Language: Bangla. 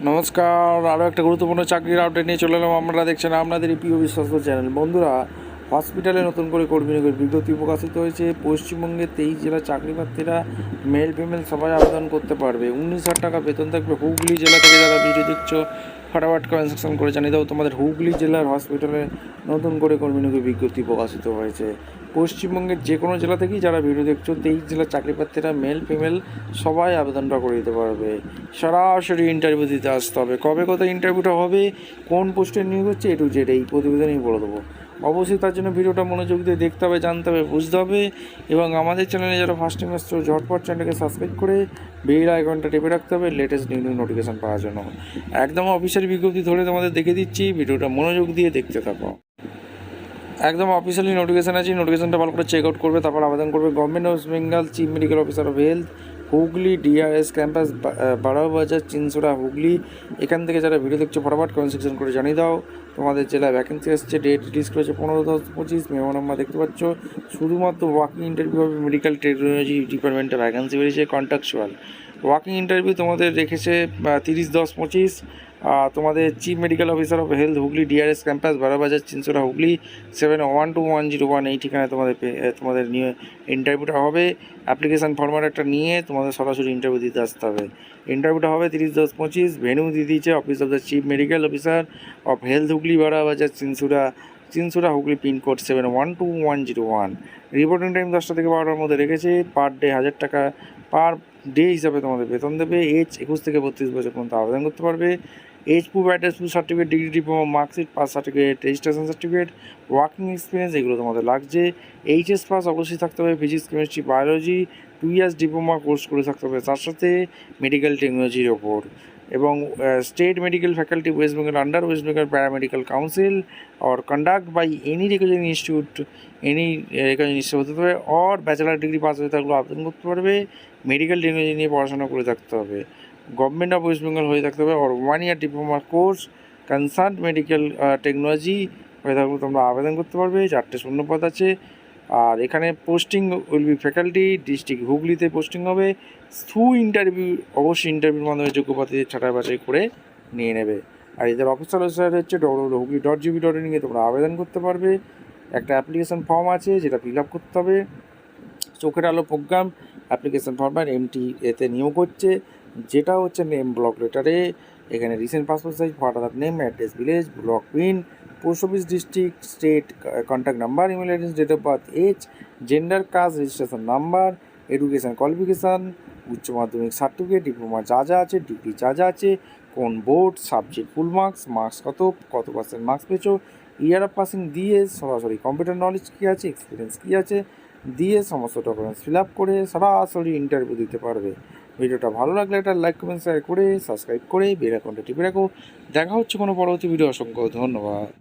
নমস্কার, আরও একটা গুরুত্বপূর্ণ চাকরির আপডেট নিয়ে চলে এলাম। আপনারা দেখছেন আপনাদের প্রিয় বিশ্বস্ত চ্যানেল। বন্ধুরা, হসপিটালে নতুন করে কর্মী নিয়োগের বিজ্ঞপ্তি প্রকাশিত হয়েছে। পশ্চিমবঙ্গের 23 জেলার চাকরি প্রার্থীরা মেল ফিমেল সবাই আবেদন করতে পারবে। 19,000 টাকা বেতন থাকবে। হুগলি জেলা থেকে যারা ভিডিও দেখছো ফটাফট কনসেকশন করে জানিয়ে দাও তোমাদের হুগলি জেলার হসপিটালে নতুন করে কর্মী নিয়োগের বিজ্ঞপ্তি প্রকাশিত হয়েছে। পশ্চিমবঙ্গের যে কোনো জেলা থেকেই যারা ভিডিও দেখছো 23 জেলার চাকরি প্রার্থীরা মেল ফিমেল সবাই আবেদনটা করে দিতে পারবে। সরাসরি ইন্টারভিউ দিতে আসতে হবে। কবে কোথায় ইন্টারভিউটা হবে, কোন পোস্টে নিয়োগ হচ্ছে, এ টু জেড এই প্রতিবেদনেই বলে দেবো। অবশ্যই তার জন্য ভিডিওটা মনোযোগ দিয়ে দেখতে হবে, জানতে হবে, বুঝতে হবে। এবং আমাদের চ্যানেলে যারা ফার্স্ট টাইম আসছো ঝটপট চ্যানেলকে সাবস্ক্রাইব করে বেল আইকনটা টেপে রাখতে হবে লেটেস্ট নিউ নোটিফিকেশান পাওয়ার জন্য। একদম অফিসিয়াল বিজ্ঞপ্তি ধরে তোমাদের দেখে দিচ্ছি, ভিডিওটা মনোযোগ দিয়ে দেখতে থাকো। একদম অফিসিয়ালি নোটিফিকেশান আছে, নোটিফিকেশানটা ভালো করে চেক আউট করবে, তারপর আবেদন করবে। Government West Bengal chief medical officer of health, Hooghly DRS campus, Barobazar, Chinsurah, Hooghly. এখান থেকে যারা ভিডিও দেখছো ফটাফট কমেন্ট সেকশন করে জানিয়ে দাও তোমাদের জেলায় ভ্যাকেন্সি আসছে। ডেট রিলিজ করেছে 15/10/25। মেমো নাম্বার দেখতে পাচ্ছ। শুধুমাত্র ওয়াকিং ইন্টারভিউ হবে। মেডিকেল টেকনোলজি ডিপার্টমেন্টে ভ্যাকেন্সি বেরিয়েছে কন্ট্রাকচুয়াল। ওয়াকিং ইন্টারভিউ তোমাদের রেখেছে 30/10/25। তোমাদের chief medical officer of health, Hooghly DRS campus, Barobazar, Chinsurah, Hooghly 712101। এই ঠিকানায় তোমাদের নিয়ে ইন্টারভিউটা হবে। অ্যাপ্লিকেশান ফর্ম্যাট একটা নিয়ে তোমাদের সরাসরি ইন্টারভিউ দিতে আসতে হবে। ইন্টারভিউটা হবে 30/10/25। ভেন্যু দিয়ে দিয়েছে office of the chief medical officer of health, Hooghly, Barobazar, Chinsurah, Hooghly, pincode 712101। Reporting time 10টা থেকে 12টার মধ্যে রেখেছে। পার ডে 1000 টাকা পার ডে হিসাবে তোমাদের বেতন দেবে। এজ 21 থেকে 32 বছর পর্যন্ত আবেদন করতে পারবে। Age proof, address proof, certificate, degree, diploma, marksheet, pass certificate, registration certificate, working experience এগুলো তোমাদের লাগছে। এইচএস পাস অবশ্যই থাকতে হবে। Physics, chemistry, biology 2 years diploma course করে থাকতে হবে, তার সাথে মেডিকেল টেকনোলজির ওপর। এবং state medical faculty West Bengal under West Bengal paramedical council or conduct by any recognised institute, হতে হবে। অর ব্যাচেলার ডিগ্রি পাস হয়ে থাকলেও আবেদন করতে পারবে। মেডিকেল টেকনোলজি নিয়ে পড়াশোনা করে থাকতে হবে। গভর্নমেন্ট অফ ওয়েস্ট বেঙ্গল হয়ে থাকতে হবে। Or 1 year diploma course concern medical technology হয়ে থাকলে তোমরা আবেদন করতে পারবে। 4টে শূন্যপদ আছে। আর এখানে posting will be faculty district হুগলিতে পোস্টিং হবে। থ্রু ইন্টারভিউ, অবশ্যই ইন্টারভিউর মাধ্যমে যোগ্য প্রার্থীদের ছাঁটাই বাছাই করে নিয়ে নেবে। আর এদের অফিসিয়াল ওয়েবসাইট হচ্ছে www.hugli.gov.in এ তোমরা আবেদন করতে পারবে। একটা অ্যাপ্লিকেশন ফর্ম আছে যেটা ফিল আপ করতে হবে। চোখের আলো প্রোগ্রাম অ্যাপ্লিকেশন ফর্ম্যাট এমটি এতে নিয়োগ হচ্ছে, যেটা হচ্ছে নেম ব্লক লেটারে। এখানে recent passport size, father name, address, village, block pin, post office, district, state, contact number, email address, date of birth, age, gender, caste, registration number, education qualification, উচ্চ মাধ্যমিক সার্টিফিকেট, ডিপ্লোমা যা যা আছে, ডিগ্রি যা যা আছে, কোন board, subject full marks, marks কত পার্সেন্ট মার্কস পেয়েছো, ইয়ার অফ পাসিং দিয়ে, সরাসরি কম্পিউটার নলেজ কী আছে, এক্সপিরিয়েন্স কী আছে দিয়ে সমস্ত ডকুমেন্টস ফিল আপ করে সরাসরি ইন্টারভিউ দিতে পারবে। ভিডিওটা ভালো লাগলে একটা লাইক, কমেন্ট, শেয়ার করে সাবস্ক্রাইব করে বেল আইকনটা টিপে রাখো। দেখা হচ্ছে কোনো পরবর্তী ভিডিও। অসংখ্য ধন্যবাদ।